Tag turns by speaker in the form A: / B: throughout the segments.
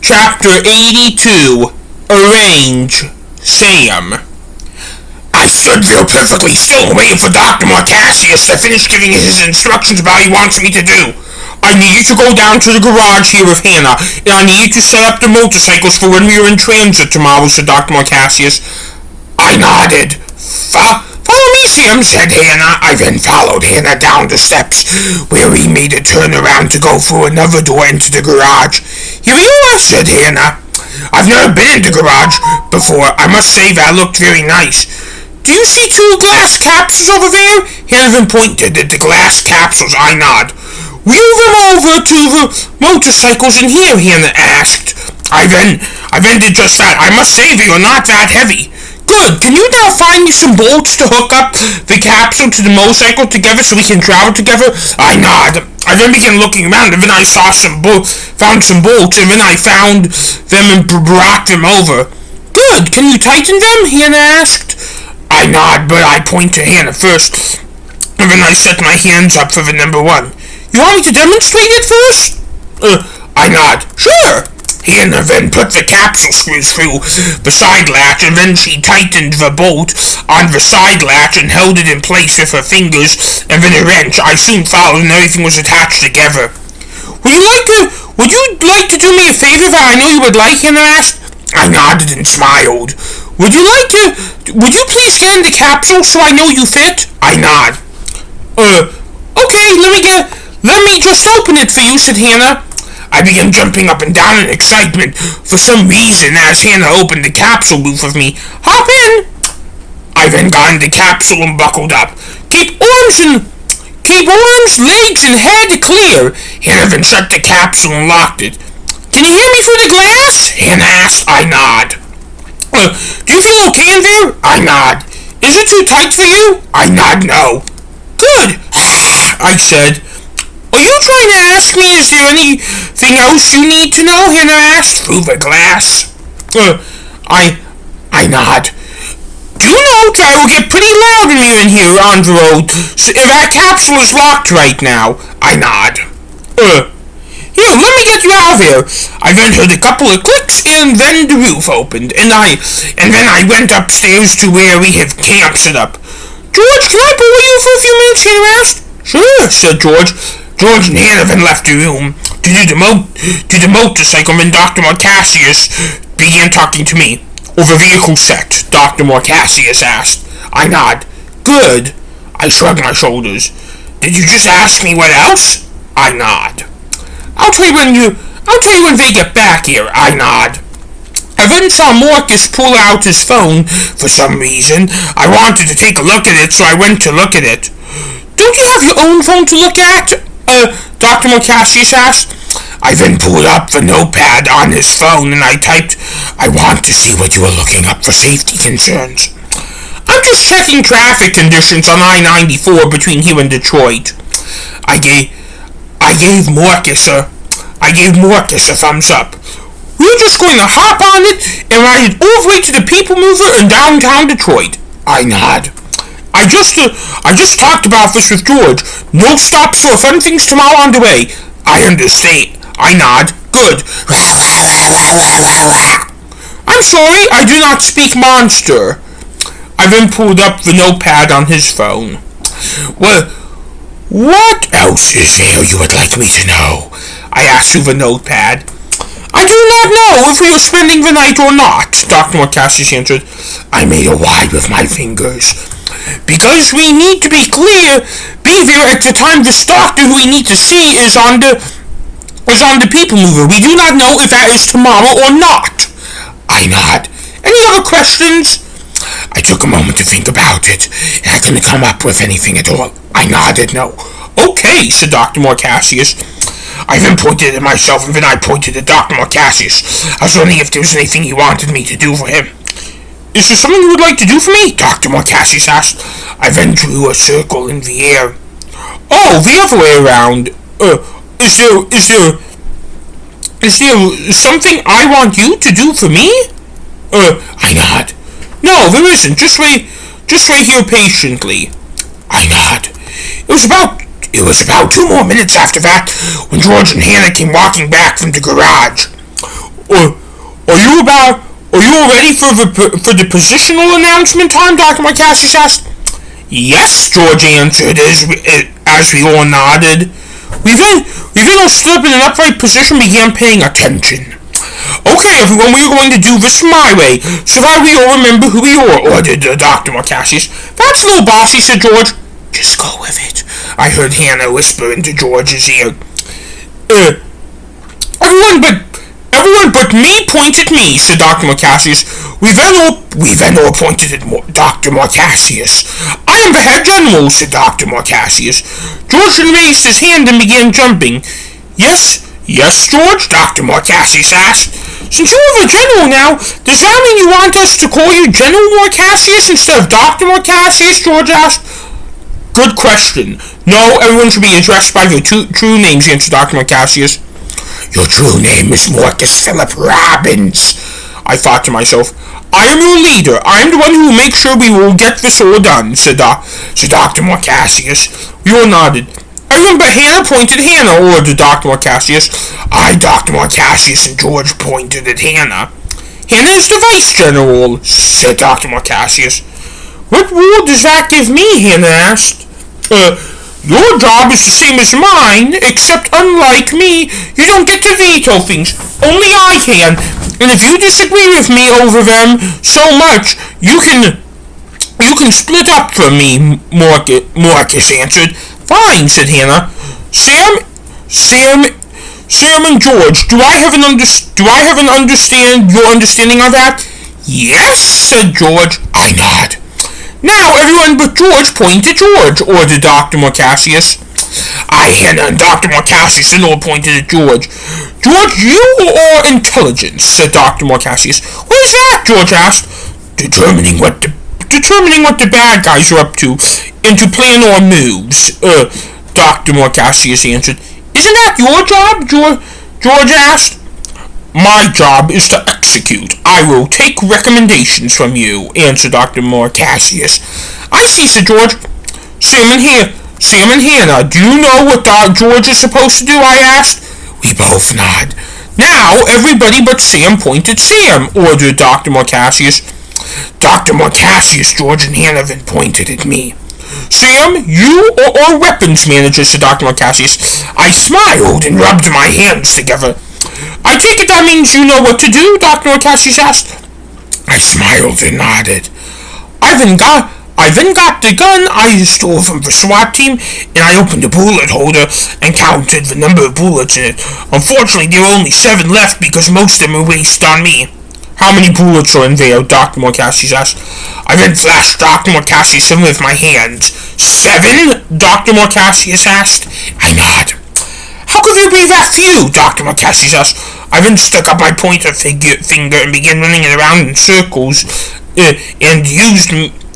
A: Chapter 82, Arrange, Sam.
B: I stood there perfectly still, waiting for Dr. Marcassius to finish giving his instructions about what he wants me to do.
A: I need you to go down to the garage here with Hannah, and I need you to set up the motorcycles for when we are in transit tomorrow, said Dr. Marcassius.
B: I nodded. Follow me, Sam, said Hannah. I then followed Hannah down the steps, where we made a turn around to go through another door into the garage. Here you are, said Hannah. I've never been in the garage before. I must say that looked very nice.
A: Do you see two glass capsules over there?
B: Hannah then pointed at the glass capsules. I nod.
A: Wheel them over to the motorcycles in here, Hannah asked.
B: I then did just that. I must say they are not that heavy.
A: Good. Can you now find me some bolts to hook up the capsule to the motorcycle together so we can travel together?
B: I nod. I then began looking around, and then I found some bolts, and then I found them and brought them over.
A: Good. Can you tighten them? Hannah asked.
B: I nod, but I point to Hannah first, and then I set my hands up for the number one.
A: You want me to demonstrate it first?
B: I nod.
A: Sure.
B: Hannah then put the capsule screws through the side latch, and then she tightened the bolt on the side latch and held it in place with her fingers, and then a wrench. I soon followed, and everything was attached together.
A: Would you like to do me a favor that I know you would like? Hannah asked.
B: I nodded and smiled.
A: Would you please get in the capsule so I know you fit?
B: I nod.
A: Okay, let me just open it for you, said Hannah.
B: I began jumping up and down in excitement for some reason as Hannah opened the capsule booth with me.
A: Hop in!
B: I then got in the capsule and buckled up.
A: Keep arms, legs, and head clear.
B: Hannah then shut the capsule and locked it.
A: Can you hear me through the glass?
B: Hannah asked. I nod.
A: Do you feel okay in there?
B: I nod.
A: Is it too tight for you?
B: I nod no.
A: Good, I said. Are you trying to ask me, is there anything else you need to know? Hannah asked.
B: Through the glass. I nod.
A: Do you know that it will get pretty loud in here on the road if that capsule is locked right now?
B: I nod.
A: Here, let me get you out of here. I then heard a couple of clicks, and then the roof opened, and
B: then I went upstairs to where we have camp set up.
A: George, can I bother you for a few minutes? Hannah asked.
B: Sure, said George. George and Hannah then left the room to do the motorcycle, and Dr. Marcassius began talking to me.
A: Over vehicle set, Dr. Marcassius asked.
B: I nod. Good. I shrugged my shoulders. Did you just ask me what else? I nod.
A: I'll tell you when they get back here.
B: I nod.
A: I then saw Marcus pull out his phone.
B: For some reason, I wanted to take a look at it, so I went to look at it.
A: Don't you have your own phone to look at? Dr. Marcassius asked.
B: I then pulled up the notepad on his phone and I typed, I want to see what you are looking up for safety concerns.
A: I'm just checking traffic conditions on I-94 between here and Detroit.
B: I gave Marcus a thumbs up.
A: We're just going to hop on it and ride it all the way to the People Mover in downtown Detroit.
B: I nod.
A: I just talked about this with George. No stops for fun things tomorrow on the way.
B: I understand. I nod. Good.
A: I'm sorry, I do not speak monster. I then pulled up the notepad on his phone.
B: Well, what else is there you would like me to know? I asked through the notepad.
A: I do not know if we are spending the night or not, Dr. Marcassius answered.
B: I made a Y with my fingers.
A: Because we need to be there at the time this doctor who we need to see is on the People Mover. We do not know if that is tomorrow or not.
B: I nod.
A: Any other questions?
B: I took a moment to think about it, and I couldn't come up with anything at all. I nodded no.
A: Okay, said Dr. Marcassius.
B: I then pointed at myself, and then I pointed at Dr. Marcassius. I was wondering if there was anything he wanted me to do for him.
A: Is there something you would like to do for me?
B: Dr. Marcassius asked. I then drew a circle in the air.
A: Oh, the other way around. Is there something I want you to do for me?
B: I nod.
A: No, there isn't. Just wait here patiently.
B: I nod. It was about 2 more minutes after that when George and Hannah came walking back from the garage.
A: Are you all ready for the positional announcement time? Dr. Marcassius asked.
B: Yes, George answered as we all nodded.
A: We then all stood up in an upright position and began paying attention. Okay, everyone, we're going to do this my way, so that we all remember who we are, ordered Dr. Marcassius. That's a little bossy, said George.
B: Just go with it, I heard Hannah whisper into George's ear.
A: Everyone but me point at me, said Dr. Marcassius. We then all pointed at
B: Dr. Marcassius.
A: I am the head general, said Dr. Marcassius. George raised his hand and began jumping. Yes, George?
B: Dr. Marcassius asked.
A: Since you're the general now, does that mean you want us to call you General Marcassius instead of Dr. Marcassius? George asked. Good question. No, everyone should be addressed by their true names, answered Dr. Marcassius.
B: Your true name is Marcus Philip Robbins,
A: I thought to myself. I am your leader. I am the one who will make sure we will get this all done, said
B: Dr. Marcassius.
A: We all nodded. Everyone but Hannah pointed at Hannah, ordered Dr. Marcassius.
B: Dr. Marcassius, and George pointed at Hannah.
A: Hannah is the vice general,
B: said Dr. Marcassius.
A: What role does that give me? Hannah asked. Your job is the same as mine, except unlike me, you don't get to veto things. Only I can. And if you disagree with me over them so much, you can split up from me, Marcus answered. Fine, said Hannah. Sam and George, do I have your understanding of that?
B: Yes, said George. I nod.
A: Now everyone but George point to George, ordered Dr. Marcassius.
B: Hannah and Dr. Marcassius and all pointed at George.
A: George, you are intelligence, said Dr. Marcassius. What is that? George asked.
B: Determining what
A: the bad guys are up to, and to plan our moves, Dr. Marcassius answered. Isn't that your job? George asked. My job is to execute. I will take recommendations from you, answered Dr. Marcassius. I see, said George. Sam and Hannah, do you know what George is supposed to do? I asked.
B: We both nod.
A: Now, everybody but Sam pointed Sam, ordered Dr. Marcassius.
B: Dr. Marcassius, George, and Hannah then pointed at me.
A: Sam, you are our weapons manager, said Dr. Marcassius.
B: I smiled and rubbed my hands together.
A: I take it that means you know what to do, Dr. Marcassius asked.
B: I smiled and nodded.
A: I then got the gun I stole from the SWAT team, and I opened the bullet holder and counted the number of bullets in it. Unfortunately, there were only 7 left because most of them were wasted on me. How many bullets are in there? Dr. Marcassius asked.
B: I then flashed Dr. Marcassius with my hands.
A: 7? Dr. Marcassius asked.
B: I nod.
A: How could there be that few? Dr. Marcassius asked.
B: I then stuck up my pointer finger and began running it around in circles, and used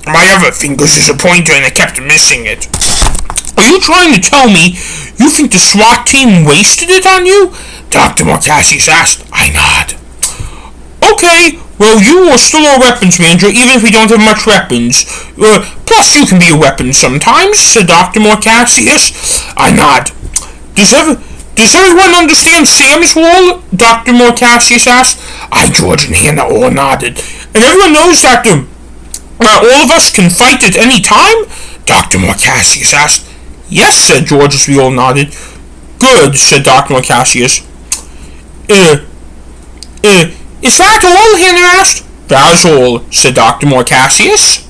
B: my other fingers as a pointer, and I kept missing it.
A: Are you trying to tell me you think the SWAT team wasted it on you?
B: Dr. Marcassius asked. I nod.
A: Okay, well, you are still our weapons manager, even if we don't have much weapons. Plus, you can be a weapon sometimes, said Dr. Marcassius.
B: I nod.
A: Does everyone understand Sam's role? Dr. Marcassius asked.
B: George, and Hannah all nodded.
A: And everyone knows that all of us can fight at any time?
B: Dr. Marcassius asked.
A: Yes, said George as we all nodded. Good, said Dr. Marcassius. Is that all? Hannah asked. That is all, said Dr. Marcassius.